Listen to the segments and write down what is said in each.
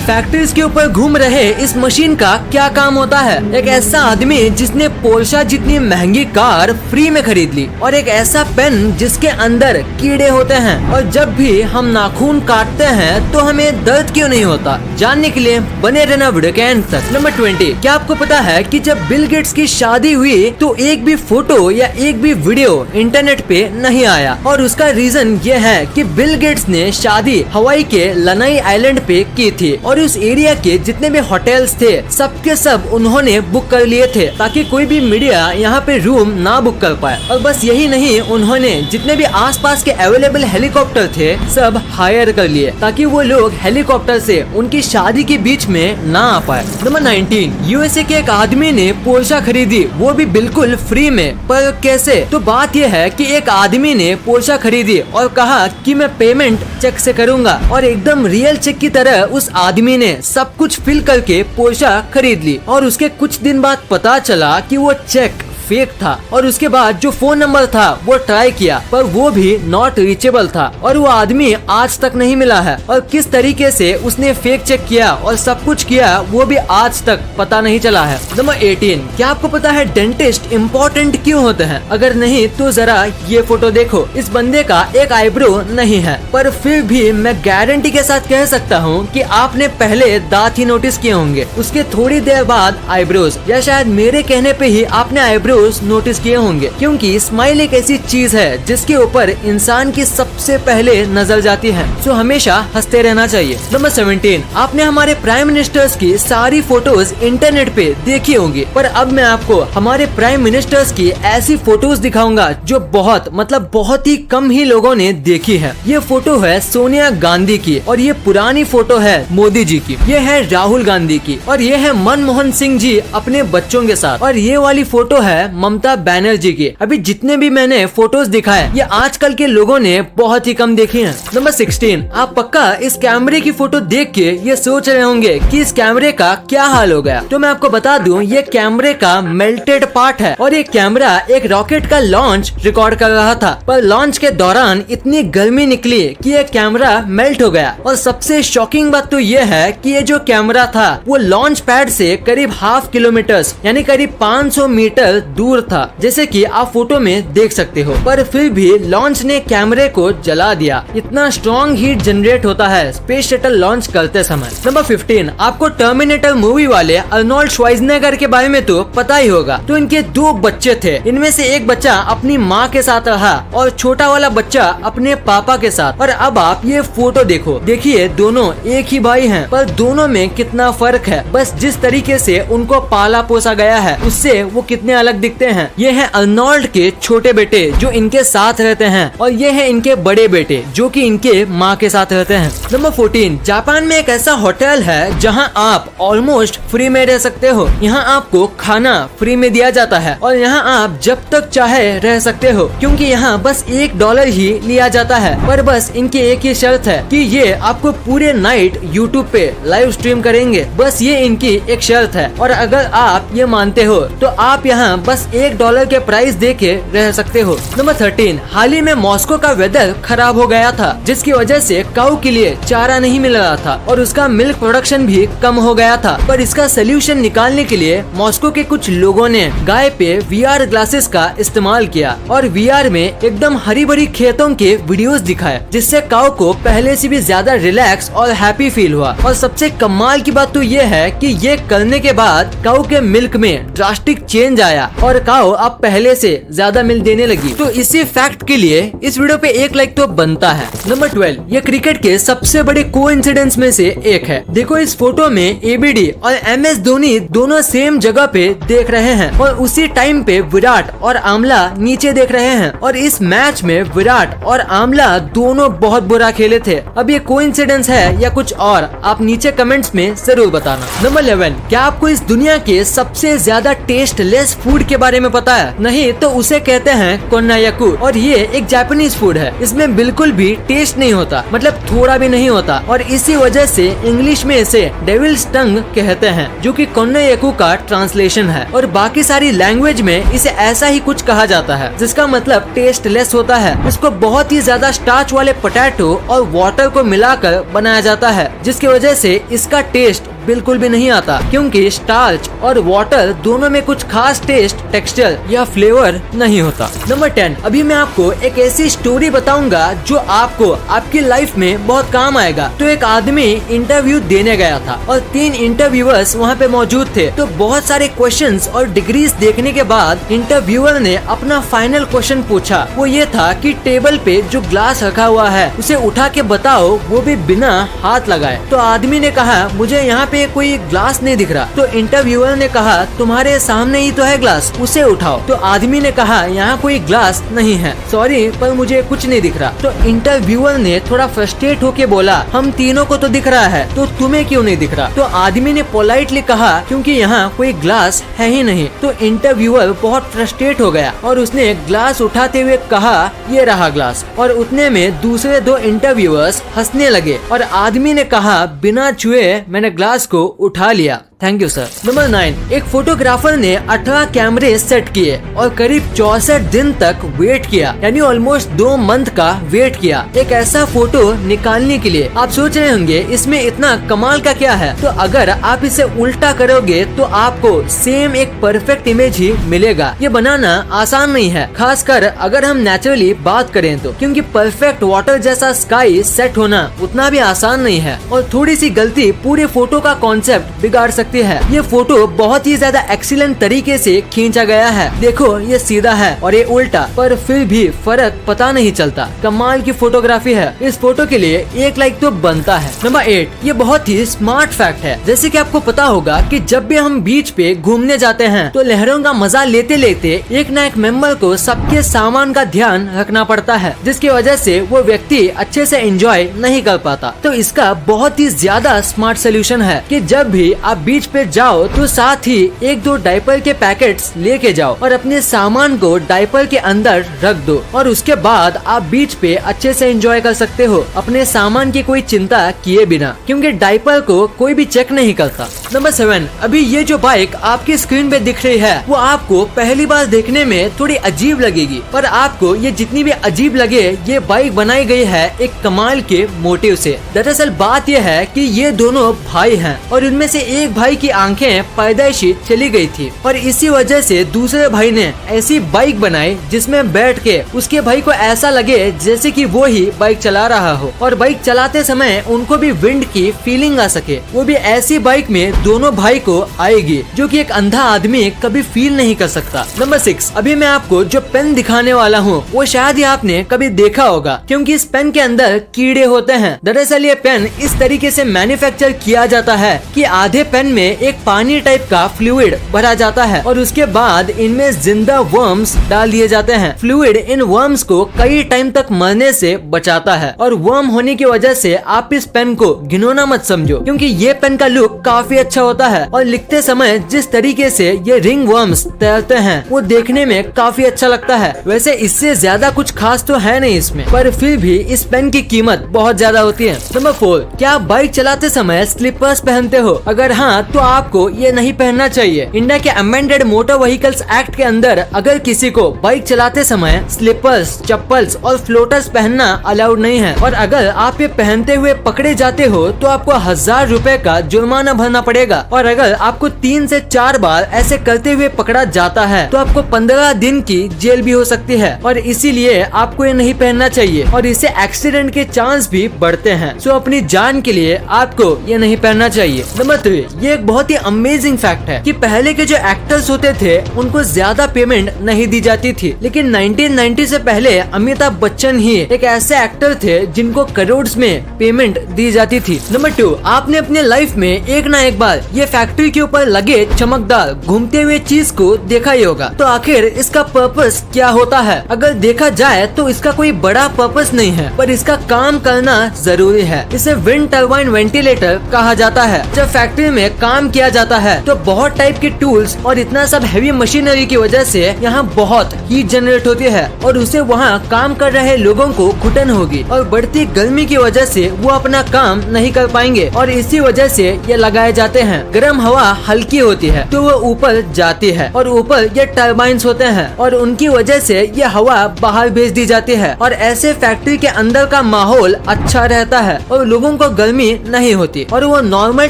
Factories के ऊपर घूम रहे इस मशीन का क्या काम होता है? एक ऐसा आदमी जिसने पोर्शा जितनी महंगी कार फ्री में खरीद ली, और एक ऐसा पेन जिसके अंदर कीड़े होते हैं, और जब भी हम नाखून काटते हैं तो हमें दर्द क्यों नहीं होता? जानने के लिए बने रहना वीडियो के एंड तक। नंबर 20, क्या आपको पता है कि जब बिल गेट्स की शादी हुई तो एक भी फोटो या एक भी वीडियो इंटरनेट पे नहीं आया, और उसका रीजन ये है कि बिल गेट्स ने शादी हवाई के लनाई आइलैंड पे की थी, और उस एरिया के जितने भी होटल्स थे सबके सब उन्होंने बुक कर लिए थे ताकि कोई भी मीडिया यहाँ पे रूम ना बुक कर पाए। और बस यही नहीं, उन्होंने जितने भी आसपास के अवेलेबल हेलीकॉप्टर थे सब हायर कर लिए ताकि वो लोग हेलीकॉप्टर से उनकी शादी के बीच में ना आ पाए। नंबर 19, यूएसए के एक आदमी ने पोर्शा खरीदी, वो भी बिल्कुल फ्री में। पर कैसे? तो बात यह है कि एक आदमी ने पोर्शा खरीदी और कहा कि मैं पेमेंट चेक से करूंगा, और एकदम रियल चेक की तरह उस आदमी ने सब कुछ फिल करके पोर्शा खरीद ली। और उसके कुछ दिन बाद पता चला कि वो चेक फेक था, और उसके बाद जो फोन नंबर था वो ट्राई किया पर वो भी नॉट रीचेबल था, और वो आदमी आज तक नहीं मिला है। और किस तरीके से उसने फेक चेक किया और सब कुछ किया वो भी आज तक पता नहीं चला है। नंबर 18, क्या आपको पता है डेंटिस्ट इम्पोर्टेंट क्यों होते हैं? अगर नहीं तो जरा ये फोटो देखो। इस बंदे का एक आईब्रो नहीं है, पर फिर भी मैं गारंटी के साथ कह सकता हूँ कि आपने पहले दांत ही नोटिस किए होंगे, उसके थोड़ी देर बाद आईब्रोज, या शायद मेरे कहने पे ही आपने आईब्रो नोटिस किए होंगे, क्योंकि स्माइल एक ऐसी चीज है जिसके ऊपर इंसान की सबसे पहले नजर जाती है, सो हमेशा हंसते रहना चाहिए। नंबर 17, आपने हमारे प्राइम मिनिस्टर्स की सारी फोटोज इंटरनेट पे देखी होंगी, पर अब मैं आपको हमारे प्राइम मिनिस्टर्स की ऐसी फोटोज दिखाऊंगा जो बहुत ही कम ही लोगों ने देखी है। ये फोटो है सोनिया गांधी की, और ये पुरानी फोटो है मोदी जी की, ये है राहुल गांधी की, और ये है मनमोहन सिंह जी अपने बच्चों के साथ, और ये वाली फोटो है ममता बनर्जी की। अभी जितने भी मैंने फोटोज दिखाए ये आजकल के लोगों ने बहुत ही कम देखी हैं। नंबर 16, आप पक्का इस कैमरे की फोटो देख के ये सोच रहे होंगे कि इस कैमरे का क्या हाल हो गया। तो मैं आपको बता दूं, ये कैमरे का मेल्टेड पार्ट है, और ये कैमरा एक रॉकेट का लॉन्च रिकॉर्ड कर रहा था, पर लॉन्च के दौरान इतनी गर्मी निकली कि ये कैमरा मेल्ट हो गया। और सबसे शॉकिंग बात तो ये है कि ये जो कैमरा था वो लॉन्च पैड से करीब ½ किलोमीटर यानी करीब 500 मीटर दूर था, जैसे कि आप फोटो में देख सकते हो, पर फिर भी लॉन्च ने कैमरे को जला दिया। इतना स्ट्रॉन्ग हीट जनरेट होता है स्पेस शटल लॉन्च करते समय। नंबर 15, आपको टर्मिनेटर मूवी वाले अर्नोल्ड श्वार्ज़नेगर के बारे में तो पता ही होगा। तो इनके 2 बच्चे थे, इनमें से एक बच्चा अपनी माँ के साथ रहा और छोटा वाला बच्चा अपने पापा के साथ। और अब आप ये फोटो देखो, देखिए दोनों एक ही भाई हैं, पर दोनों में कितना फर्क है। बस जिस तरीके से उनको पाला पोसा गया है उससे वो कितने अलग दिखते हैं। ये है अर्नोल्ड के छोटे बेटे जो इनके साथ रहते हैं, और ये है इनके बड़े बेटे जो कि इनके माँ के साथ रहते हैं। नंबर 14, जापान में एक ऐसा होटल है जहाँ आप ऑलमोस्ट फ्री में रह सकते हो। यहाँ आपको खाना फ्री में दिया जाता है, और यहाँ आप जब तक चाहे रह सकते हो, क्योंकि यहाँ बस $1 ही लिया जाता है। पर बस इनकी एक ही शर्त है कि ये आपको पूरे नाइट यूट्यूब पे लाइव स्ट्रीम करेंगे, बस ये इनकी एक शर्त है। और अगर आप ये मानते हो तो आप यहाँ बस $1 के प्राइस दे के रह सकते हो। नंबर 13, हाल ही में मॉस्को का वेदर खराब हो गया था, जिसकी वजह से काऊ के लिए चारा नहीं मिल रहा था, और उसका मिल्क प्रोडक्शन भी कम हो गया था। पर इसका सोल्यूशन निकालने के लिए मॉस्को के कुछ लोगों ने गाय पे VR ग्लासेस का इस्तेमाल किया, और VR में एकदम हरी भरी खेतों के वीडियोस दिखाए, जिससे काऊ को पहले से भी ज्यादा रिलैक्स और हैप्पी फील हुआ। और सबसे कमाल की बात तो ये है कि ये करने के बाद काऊ के मिल्क में ड्रास्टिक चेंज आया, और काऊ अब पहले से ज्यादा मिल्क देने लगी। तो इसी फैक्ट के लिए इस वीडियो पे 1 लाइक तो बनता है। नंबर 12, ये क्रिकेट के सबसे बड़े कोइंसिडेंस में से एक है। देखो इस फोटो में ABD और MS धोनी दोनों सेम जगह पे देख रहे हैं, और उसी टाइम पे विराट और आमला नीचे देख रहे हैं। और इस मैच में विराट और आमला दोनों बहुत बुरा खेले थे। अब ये कोइंसिडेंस है या कुछ और, आप नीचे कमेंट्स में जरूर बताना। नंबर 11, क्या आपको इस दुनिया के सबसे ज्यादा टेस्टलेस फूड के के बारे में पता है? नहीं तो उसे कहते हैं कोन्नायाकू और ये एक जापानीज फूड है। इसमें बिल्कुल भी टेस्ट नहीं होता, मतलब थोड़ा भी नहीं होता, और इसी वजह से इंग्लिश में इसे डेविल्स टंग कहते हैं, जो कि कोन्नायाकू का ट्रांसलेशन है। और बाकी सारी लैंग्वेज में इसे ऐसा ही कुछ कहा जाता है, जिसका मतलब टेस्टलेस होता है। इसको बहुत ही ज्यादा स्टार्च वाले पोटैटो और वाटर को मिलाकर बनाया जाता है, जिसकी वजह से इसका टेस्ट बिल्कुल भी नहीं आता, क्योंकि स्टार्च और वाटर दोनों में कुछ खास टेस्ट, टेक्सचर या फ्लेवर नहीं होता। नंबर 10, अभी मैं आपको एक ऐसी स्टोरी बताऊंगा जो आपको आपकी लाइफ में बहुत काम आएगा। तो एक आदमी इंटरव्यू देने गया था और 3 इंटरव्यूअर्स वहाँ पे मौजूद थे। तो बहुत सारे क्वेश्चंस और डिग्रीज देखने के बाद इंटरव्यूअर ने अपना फाइनल क्वेश्चन पूछा। वो ये था कि टेबल पे जो ग्लास रखा हुआ है उसे उठा के बताओ, वो भी बिना हाथ लगाए। तो आदमी ने कहा मुझे यहाँ पे कोई ग्लास नहीं दिख रहा। तो इंटरव्यूअर ने कहा तुम्हारे सामने ही तो है ग्लास, उसे उठाओ। तो आदमी ने कहा यहाँ कोई ग्लास नहीं है, सॉरी पर मुझे कुछ नहीं दिख रहा। तो इंटरव्यूअर ने थोड़ा फ्रस्ट्रेट होके बोला हम तीनों को तो दिख रहा है, तो तुम्हें क्यों नहीं दिख रहा? तो आदमी ने पोलाइटली कहा क्योंकि यहाँ कोई ग्लास है ही नहीं। तो इंटरव्यूअर बहुत फ्रस्ट्रेट हो गया और उसने ग्लास उठाते हुए कहा ये रहा ग्लास। और उतने में दूसरे 2 इंटरव्यूअर्स हंसने लगे और आदमी ने कहा बिना छुए मैंने ग्लास को उठा लिया। Thank you sir. नंबर 9, एक फोटोग्राफर ने 18 कैमरे सेट किए और करीब 64 दिन तक वेट किया, यानी ऑलमोस्ट 2 मंथ का वेट किया एक ऐसा फोटो निकालने के लिए। आप सोच रहे होंगे इसमें इतना कमाल का क्या है? तो अगर आप इसे उल्टा करोगे तो आपको सेम एक परफेक्ट इमेज ही मिलेगा। ये बनाना आसान नहीं है, खासकर अगर हम नेचुरली बात करें तो, क्योंकि परफेक्ट वाटर जैसा स्काई सेट होना उतना भी आसान नहीं है और थोड़ी सी गलती पूरे फोटो का कॉन्सेप्ट बिगाड़ सकती है। ये फोटो बहुत ही ज्यादा एक्सीलेंट तरीके से खींचा गया है। देखो ये सीधा है और ये उल्टा, पर फिर भी फर्क पता नहीं चलता। कमाल की फोटोग्राफी है। इस फोटो के लिए 1 लाइक तो बनता है। नंबर 8, ये बहुत ही स्मार्ट फैक्ट है। जैसे कि आपको पता होगा कि जब भी हम बीच पे घूमने जाते हैं तो लहरों का मजा लेते लेते एक न एक मेंबर को सबके सामान का ध्यान रखना पड़ता है, जिसकी वजह से वो व्यक्ति अच्छे से एंजॉय नहीं कर पाता। तो इसका बहुत ही ज्यादा स्मार्ट सोल्यूशन है कि जब भी आप बीच पे जाओ तो साथ ही 1-2 डायपर के पैकेट्स लेके जाओ और अपने सामान को डायपर के अंदर रख दो और उसके बाद आप बीच पे अच्छे से एंजॉय कर सकते हो अपने सामान की कोई चिंता किए बिना, क्योंकि डायपर को कोई भी चेक नहीं करता। नंबर 7, अभी ये जो बाइक आपकी स्क्रीन पे दिख रही है वो आपको पहली बार देखने में थोड़ी अजीब लगेगी, पर आपको ये जितनी भी अजीब लगे ये बाइक बनाई गई है एक कमाल के मोटिव से। दरअसल बात यह है कि ये दोनों भाई हैं और इनमें से एक भाई की आंखें पैदाइशी चली गई थी और इसी वजह से दूसरे भाई ने ऐसी बाइक बनाई जिसमें बैठ के उसके भाई को ऐसा लगे जैसे कि वो ही बाइक चला रहा हो और बाइक चलाते समय उनको भी विंड की फीलिंग आ सके। वो भी ऐसी बाइक में दोनों भाई को आएगी जो कि एक अंधा आदमी कभी फील नहीं कर सकता। नंबर 6, अभी मैं आपको जो पेन दिखाने वाला हूँ वो शायद ही आपने कभी देखा होगा, क्योंकि इस पेन के अंदर कीड़े होते हैं। दरअसल ये पेन इस तरीके से मैन्युफैक्चर किया जाता है कि आधे पेन में एक पानी टाइप का फ्लूइड भरा जाता है और उसके बाद इनमें जिंदा वर्म्स डाल दिए जाते हैं। फ्लूइड इन वर्म्स को कई टाइम तक मरने से बचाता है और वर्म होने की वजह से आप इस पेन को घिनौना मत समझो, क्योंकि ये पेन का लुक काफी अच्छा होता है और लिखते समय जिस तरीके से ये रिंग वर्म्स तैरते हैं वो देखने में काफी अच्छा लगता है। वैसे इससे ज्यादा कुछ खास तो है नहीं इसमें, पर फिर भी इस पेन की कीमत बहुत ज्यादा होती है। नंबर 4, क्या आप बाइक चलाते समय स्लीपर्स पहनते हो? अगर हाँ तो आपको ये नहीं पहनना चाहिए। इंडिया के अमेंडेड मोटर व्हीकल्स एक्ट के अंदर अगर किसी को बाइक चलाते समय स्लीपर्स, चप्पल्स और फ्लोटर्स पहनना अलाउड नहीं है और अगर आप ये पहनते हुए पकड़े जाते हो तो आपको 1000 रुपए का जुर्माना भरना पड़ेगा और अगर आपको 3 से 4 बार ऐसे करते हुए पकड़ा जाता है तो आपको 15 दिन की जेल भी हो सकती है और इसीलिए आपको ये नहीं पहनना चाहिए और इससे एक्सीडेंट के चांस भी बढ़ते हैं। सो अपनी जान के लिए आपको ये नहीं पहनना चाहिए। नंबर 3, ये एक बहुत ही अमेजिंग फैक्ट है कि पहले के जो एक्टर्स होते थे उनको ज्यादा पेमेंट नहीं दी जाती थी, लेकिन 1990 से पहले अमिताभ बच्चन ही एक ऐसे एक्टर थे जिनको करोड़ में पेमेंट दी जाती थी। नंबर 2, आपने अपने लाइफ में एक ना एक बार ये फैक्ट्री के ऊपर लगे चमकदार घूमते हुए चीज को देखा ही होगा। तो आखिर इसका पर्पस क्या होता है? अगर देखा जाए तो इसका कोई बड़ा पर्पस नहीं है, पर इसका काम करना जरूरी है। इसे विंड टर्बाइन वेंटिलेटर कहा जाता है। जब फैक्ट्री में काम किया जाता है। तो बहुत टाइप के टूल्स और इतना सब हैवी मशीनरी की वजह से यहाँ बहुत हीट जनरेट होती है और उसे वहाँ काम कर रहे लोगों को घुटन होगी और बढ़ती गर्मी की वजह से वो अपना काम नहीं कर पाएंगे और इसी वजह से ये लगाए जाते हैं। गर्म हवा हल्की होती है तो वो ऊपर जाती है और ऊपर ये टर्बाइंस होते हैं और उनकी वजह से ये हवा बाहर भेज दी जाती है और ऐसे फैक्ट्री के अंदर का माहौल अच्छा रहता है और लोगों को गर्मी नहीं होती और वो नॉर्मल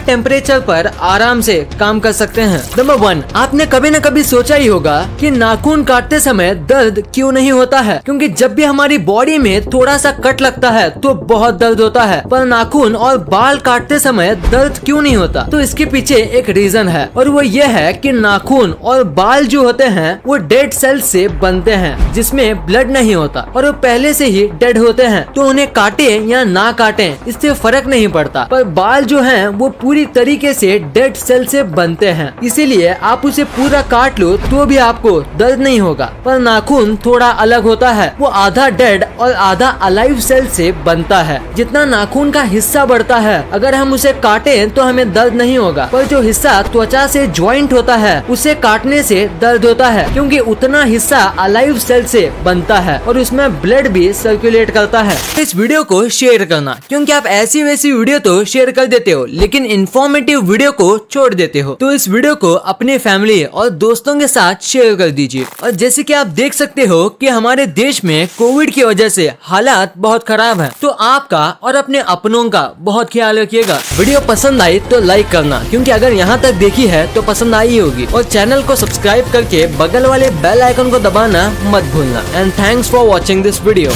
टेम्परेचर पर आराम से काम कर सकते हैं। नंबर 1, आपने कभी न कभी सोचा ही होगा कि नाखून काटते समय दर्द क्यों नहीं होता है, क्योंकि जब भी हमारी बॉडी में थोड़ा सा कट लगता है तो बहुत दर्द होता है, पर नाखून और बाल काटते समय दर्द क्यों नहीं होता? तो इसके पीछे एक रीजन है और वो ये है कि नाखून और बाल जो होते हैं वो डेड सेल से बनते हैं जिसमें ब्लड नहीं होता और वो पहले से ही डेड होते हैं, तो उन्हें काटे या ना काटे इससे फर्क नहीं पड़ता। पर बाल जो हैं वो पूरी तरीके से डेड सेल से बनते हैं, इसीलिए आप उसे पूरा काट लो तो भी आपको दर्द नहीं होगा। पर नाखून थोड़ा अलग होता है, वो आधा डेड और आधा अलाइव सेल से बनता है। जितना नाखून का हिस्सा बढ़ता है अगर हम उसे काटे तो हमें दर्द नहीं होगा, पर जो हिस्सा त्वचा से ज्वाइंट होता है उसे काटने से दर्द होता है, क्योंकि उतना हिस्सा अलाइव सेल से बनता है और उसमें ब्लड भी सर्कुलेट करता है। इस वीडियो को शेयर करना, क्योंकि आप ऐसी वैसी वीडियो तो शेयर कर देते हो लेकिन इंफॉर्मेटिव वीडियो को छोड़ देते हो। तो इस वीडियो को अपने फैमिली और दोस्तों के साथ शेयर कर दीजिए। और जैसे कि आप देख सकते हो कि हमारे देश में कोविड की वजह से हालात बहुत खराब है, तो आपका और अपने अपनों का बहुत ख्याल रखिएगा। वीडियो पसंद आई तो लाइक करना, क्योंकि अगर यहाँ तक देखी है तो पसंद आई होगी, और चैनल को सब्सक्राइब करके बगल वाले बेल आइकन को दबाना मत भूलना। And thanks for watching this video.